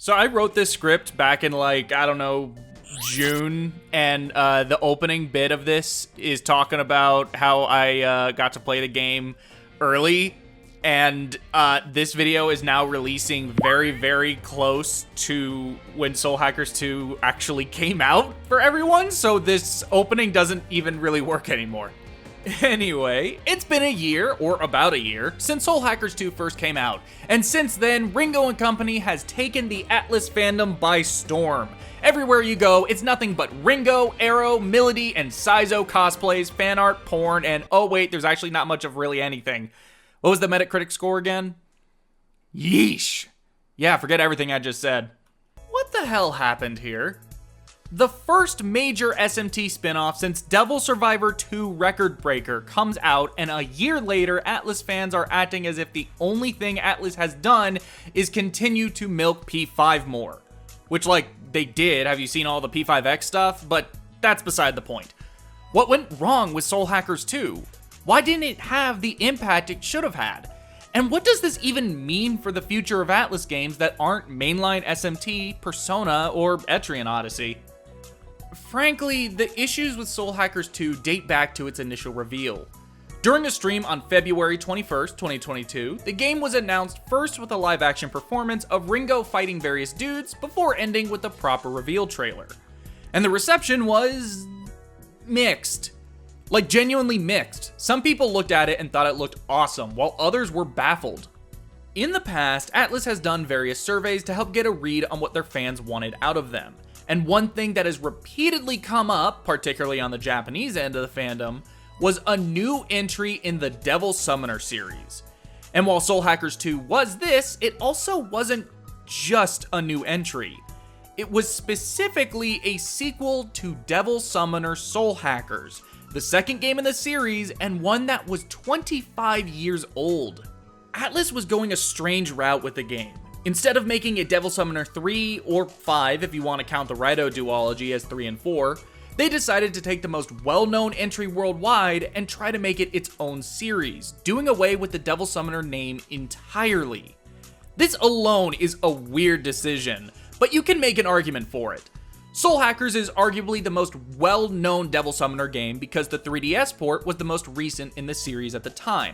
So I wrote this script back in like, I don't know, June, and the opening bit of this is talking about how I got to play the game early, and this video is now releasing very, very close to when Soul Hackers 2 actually came out for everyone, so this opening doesn't even really work anymore. Anyway, it's been a year, or about a year, since Soul Hackers 2 first came out, and since then, Ringo and company has taken the Atlus fandom by storm. Everywhere you go, it's nothing but Ringo, Arrow, Milady, and Saizo cosplays, fan art, porn, and oh wait, there's actually not much of really anything. What was the Metacritic score again? Yeesh. Yeah, forget everything I just said. What the hell happened here? The first major SMT spin-off since Devil Survivor 2 Record Breaker comes out, and a year later, Atlus fans are acting as if the only thing Atlus has done is continue to milk P5 more. Which, like, they did. Have you seen all the P5X stuff? But that's beside the point. What went wrong with Soul Hackers 2? Why didn't it have the impact it should have had? And what does this even mean for the future of Atlus games that aren't mainline SMT, Persona, or Etrian Odyssey? Frankly, the issues with Soul Hackers 2 date back to its initial reveal. During a stream on February 21st, 2022, the game was announced first with a live-action performance of Ringo fighting various dudes before ending with a proper reveal trailer. And the reception was mixed. Like, genuinely mixed. Some people looked at it and thought it looked awesome, while others were baffled. In the past, Atlus has done various surveys to help get a read on what their fans wanted out of them. And one thing that has repeatedly come up, particularly on the Japanese end of the fandom, was a new entry in the Devil Summoner series. And while Soul Hackers 2 was this, it also wasn't just a new entry. It was specifically a sequel to Devil Summoner Soul Hackers, the second game in the series, and one that was 25 years old. Atlus was going a strange route with the game. Instead of making it Devil Summoner 3, or 5 if you want to count the Raito duology as 3 and 4, they decided to take the most well-known entry worldwide and try to make it its own series, doing away with the Devil Summoner name entirely. This alone is a weird decision, but you can make an argument for it. Soul Hackers is arguably the most well-known Devil Summoner game because the 3DS port was the most recent in the series at the time.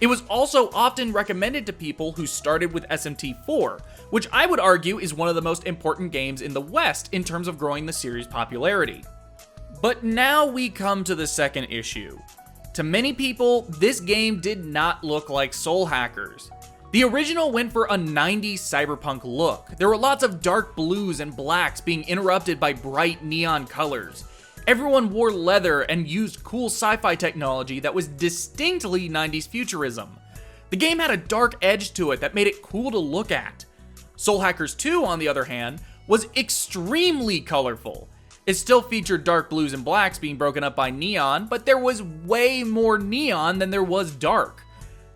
It was also often recommended to people who started with SMT4, which I would argue is one of the most important games in the West in terms of growing the series' popularity. But now we come to the second issue. To many people, this game did not look like Soul Hackers. The original went for a 90s cyberpunk look. There were lots of dark blues and blacks being interrupted by bright neon colors. Everyone wore leather and used cool sci-fi technology that was distinctly 90s futurism. The game had a dark edge to it that made it cool to look at. Soul Hackers 2, on the other hand, was extremely colorful. It still featured dark blues and blacks being broken up by neon, but there was way more neon than there was dark.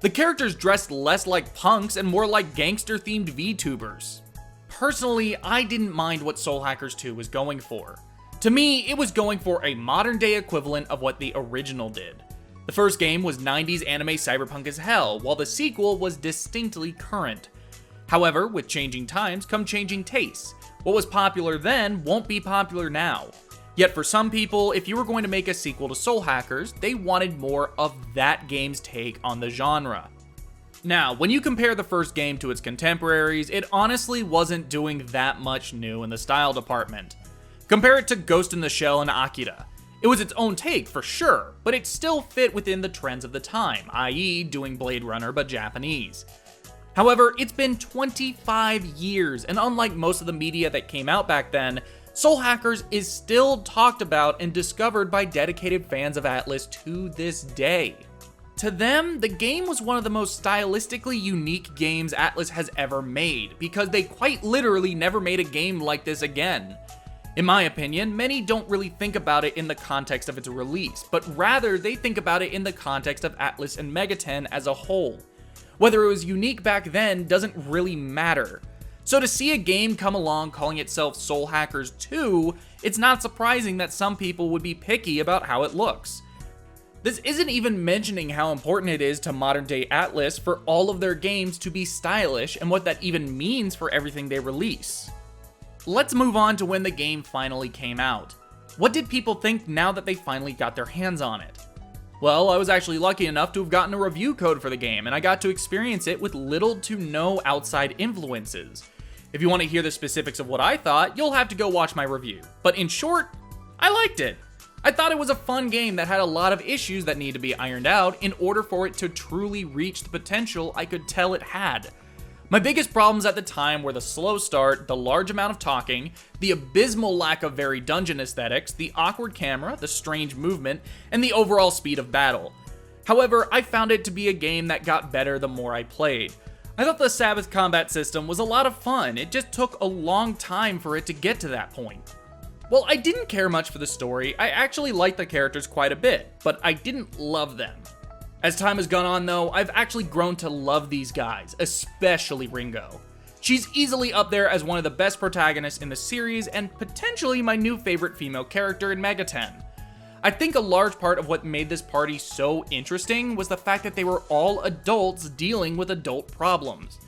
The characters dressed less like punks and more like gangster-themed VTubers. Personally, I didn't mind what Soul Hackers 2 was going for. To me, it was going for a modern-day equivalent of what the original did. The first game was 90s anime cyberpunk as hell, while the sequel was distinctly current. However, with changing times come changing tastes. What was popular then won't be popular now. Yet for some people, if you were going to make a sequel to Soul Hackers, they wanted more of that game's take on the genre. Now, when you compare the first game to its contemporaries, it honestly wasn't doing that much new in the style department. Compare it to Ghost in the Shell and Akira. It was its own take, for sure, but it still fit within the trends of the time, i.e. doing Blade Runner but Japanese. However, it's been 25 years, and unlike most of the media that came out back then, Soul Hackers is still talked about and discovered by dedicated fans of Atlus to this day. To them, the game was one of the most stylistically unique games Atlus has ever made, because they quite literally never made a game like this again. In my opinion, many don't really think about it in the context of its release, but rather they think about it in the context of Atlus and Megaten as a whole. Whether it was unique back then doesn't really matter. So to see a game come along calling itself Soul Hackers 2, it's not surprising that some people would be picky about how it looks. This isn't even mentioning how important it is to modern-day Atlus for all of their games to be stylish and what that even means for everything they release. Let's move on to when the game finally came out. What did people think now that they finally got their hands on it? Well, I was actually lucky enough to have gotten a review code for the game, and I got to experience it with little to no outside influences. If you want to hear the specifics of what I thought, you'll have to go watch my review. But in short, I liked it. I thought it was a fun game that had a lot of issues that need to be ironed out in order for it to truly reach the potential I could tell it had. My biggest problems at the time were the slow start, the large amount of talking, the abysmal lack of varied dungeon aesthetics, the awkward camera, the strange movement, and the overall speed of battle. However, I found it to be a game that got better the more I played. I thought the Sabbath combat system was a lot of fun, it just took a long time for it to get to that point. While I didn't care much for the story, I actually liked the characters quite a bit, but I didn't love them. As time has gone on though, I've actually grown to love these guys, especially Ringo. She's easily up there as one of the best protagonists in the series and potentially my new favorite female character in Mega 10. I think a large part of what made this party so interesting was the fact that they were all adults dealing with adult problems.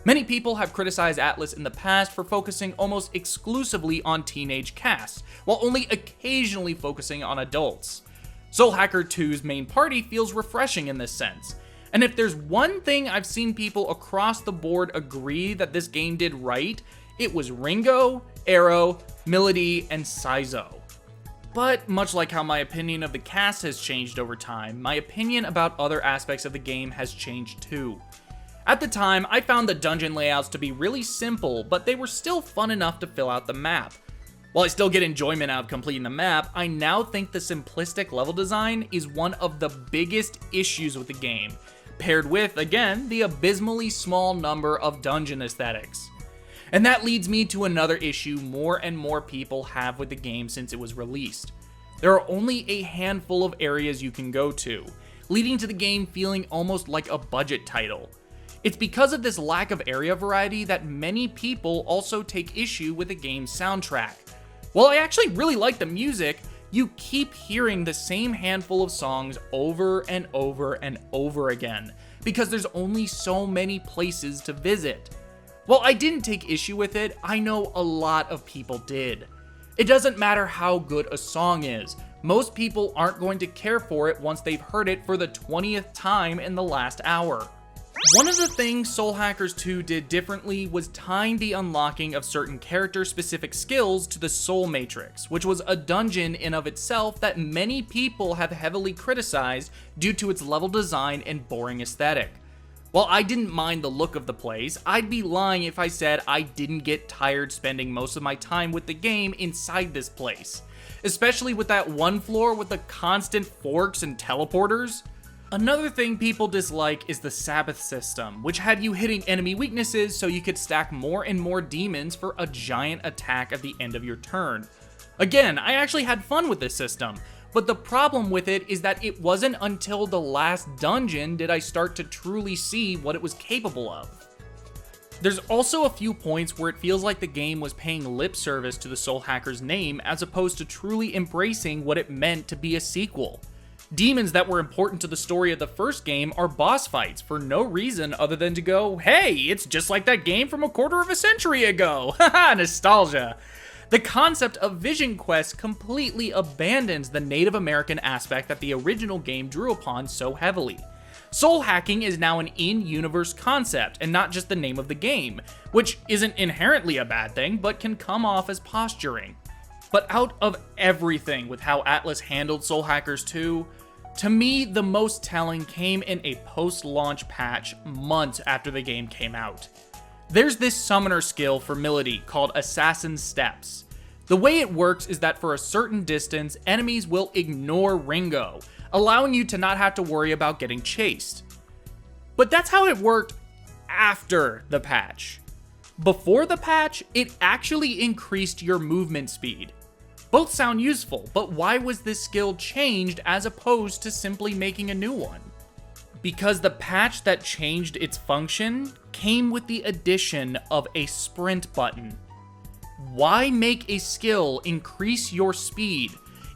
Many people have criticized Atlus in the past for focusing almost exclusively on teenage casts, while only occasionally focusing on adults. Soul Hacker 2's main party feels refreshing in this sense, and if there's one thing I've seen people across the board agree that this game did right, it was Ringo, Arrow, Melody, and Saizo. But much like how my opinion of the cast has changed over time, my opinion about other aspects of the game has changed too. At the time, I found the dungeon layouts to be really simple, but they were still fun enough to fill out the map. While I still get enjoyment out of completing the map, I now think the simplistic level design is one of the biggest issues with the game, paired with, again, the abysmally small number of dungeon aesthetics. And that leads me to another issue more and more people have with the game since it was released. There are only a handful of areas you can go to, leading to the game feeling almost like a budget title. It's because of this lack of area variety that many people also take issue with the game's soundtrack. While I actually really like the music, you keep hearing the same handful of songs over and over and over again, because there's only so many places to visit. While I didn't take issue with it, I know a lot of people did. It doesn't matter how good a song is, most people aren't going to care for it once they've heard it for the 20th time in the last hour. One of the things Soul Hackers 2 did differently was tying the unlocking of certain character-specific skills to the Soul Matrix, which was a dungeon in of itself that many people have heavily criticized due to its level design and boring aesthetic. While I didn't mind the look of the place, I'd be lying if I said I didn't get tired spending most of my time with the game inside this place, especially with that one floor with the constant forks and teleporters. Another thing people dislike is the Sabbath system, which had you hitting enemy weaknesses so you could stack more and more demons for a giant attack at the end of your turn. Again, I actually had fun with this system, but the problem with it is that it wasn't until the last dungeon did I start to truly see what it was capable of. There's also a few points where it feels like the game was paying lip service to the Soul Hackers name as opposed to truly embracing what it meant to be a sequel. Demons that were important to the story of the first game are boss fights for no reason other than to go, hey, it's just like that game from a quarter of a century ago, haha, nostalgia. The concept of Vision Quest completely abandons the Native American aspect that the original game drew upon so heavily. Soul hacking is now an in-universe concept and not just the name of the game, which isn't inherently a bad thing, but can come off as posturing. But out of everything with how Atlus handled Soul Hackers 2, to me, the most telling came in a post-launch patch months after the game came out. There's this summoner skill for Melody called Assassin Steps. The way it works is that for a certain distance, enemies will ignore Ringo, allowing you to not have to worry about getting chased. But that's how it worked after the patch. Before the patch, it actually increased your movement speed. Both sound useful, but why was this skill changed as opposed to simply making a new one? Because the patch that changed its function came with the addition of a sprint button. Why make a skill increase your speed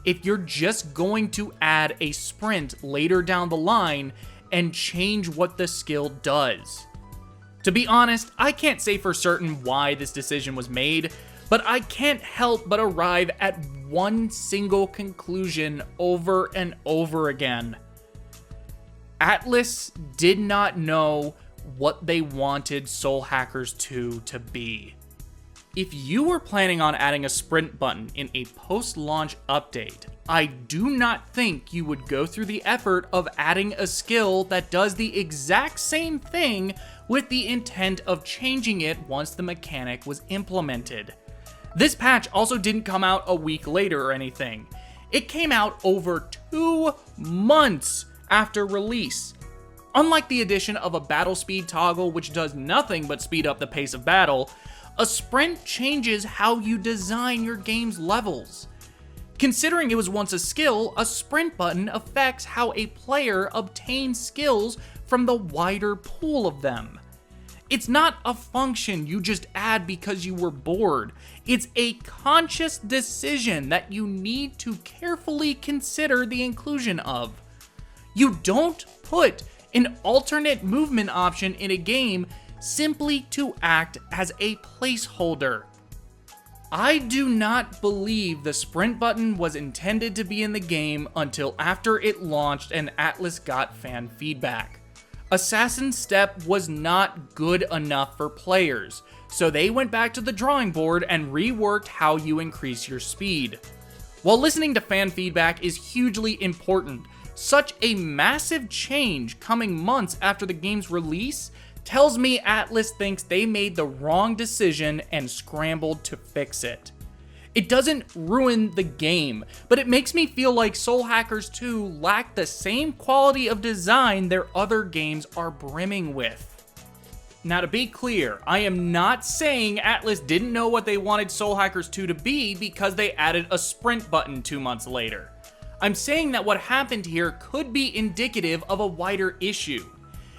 if you're just going to add a sprint later down the line and change what the skill does. To be honest, I can't say for certain why this decision was made, but I can't help but arrive at one single conclusion over and over again. Atlus did not know what they wanted Soul Hackers 2 to be. If you were planning on adding a sprint button in a post-launch update, I do not think you would go through the effort of adding a skill that does the exact same thing with the intent of changing it once the mechanic was implemented. This patch also didn't come out a week later or anything. It came out over 2 months after release. Unlike the addition of a battle speed toggle, which does nothing but speed up the pace of battle, a sprint changes how you design your game's levels. Considering it was once a skill, a sprint button affects how a player obtains skills from the wider pool of them. It's not a function you just add because you were bored. It's a conscious decision that you need to carefully consider the inclusion of. You don't put an alternate movement option in a game simply to act as a placeholder. I do not believe the sprint button was intended to be in the game until after it launched and Atlus got fan feedback. Assassin's Step was not good enough for players, so they went back to the drawing board and reworked how you increase your speed. While listening to fan feedback is hugely important, such a massive change coming months after the game's release tells me Atlus thinks they made the wrong decision and scrambled to fix it. It doesn't ruin the game, but it makes me feel like Soul Hackers 2 lack the same quality of design their other games are brimming with. Now, to be clear, I am not saying Atlus didn't know what they wanted Soul Hackers 2 to be because they added a sprint button 2 months later. I'm saying that what happened here could be indicative of a wider issue.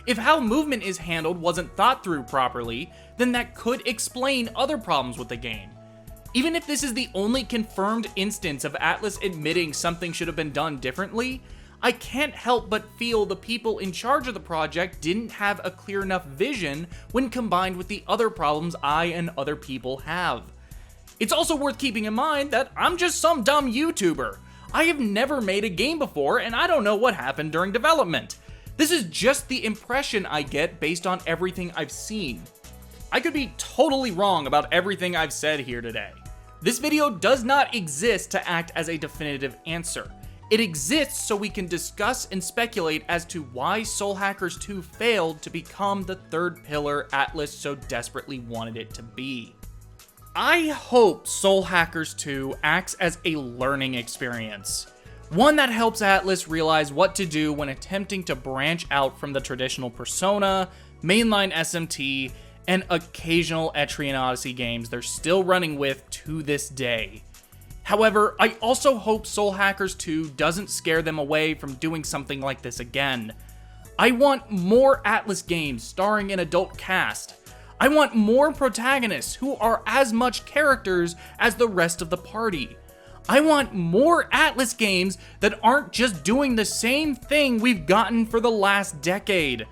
If how movement is handled wasn't thought through properly, then that could explain other problems with the game. Even if this is the only confirmed instance of Atlus admitting something should have been done differently, I can't help but feel the people in charge of the project didn't have a clear enough vision when combined with the other problems I and other people have. It's also worth keeping in mind that I'm just some dumb YouTuber. I have never made a game before and I don't know what happened during development. This is just the impression I get based on everything I've seen. I could be totally wrong about everything I've said here today. This video does not exist to act as a definitive answer. It exists so we can discuss and speculate as to why Soul Hackers 2 failed to become the third pillar Atlus so desperately wanted it to be. I hope Soul Hackers 2 acts as a learning experience. One that helps Atlus realize what to do when attempting to branch out from the traditional Persona, mainline SMT, and occasional Etrian Odyssey games they're still running with to this day. However, I also hope Soul Hackers 2 doesn't scare them away from doing something like this again. I want more Atlus games starring an adult cast. I want more protagonists who are as much characters as the rest of the party. I want more Atlus games that aren't just doing the same thing we've gotten for the last decade.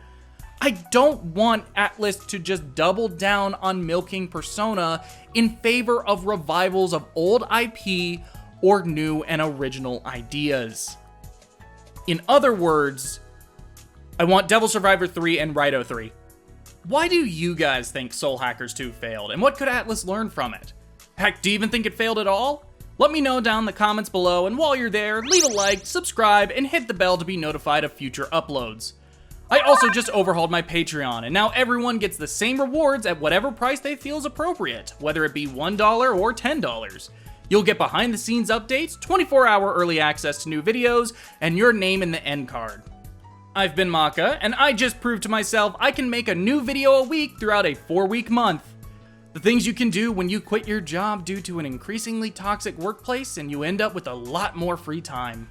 I don't want Atlus to just double down on milking Persona in favor of revivals of old IP or new and original ideas. In other words, I want Devil Survivor 3 and Raito 3. Why do you guys think Soul Hackers 2 failed, and what could Atlus learn from it? Heck, do you even think it failed at all? Let me know down in the comments below, and while you're there, leave a like, subscribe, and hit the bell to be notified of future uploads. I also just overhauled my Patreon, and now everyone gets the same rewards at whatever price they feel is appropriate, whether it be $1 or $10. You'll get behind-the-scenes updates, 24-hour early access to new videos, and your name in the end card. I've been Macca, and I just proved to myself I can make a new video a week throughout a 4-week month. The things you can do when you quit your job due to an increasingly toxic workplace and you end up with a lot more free time.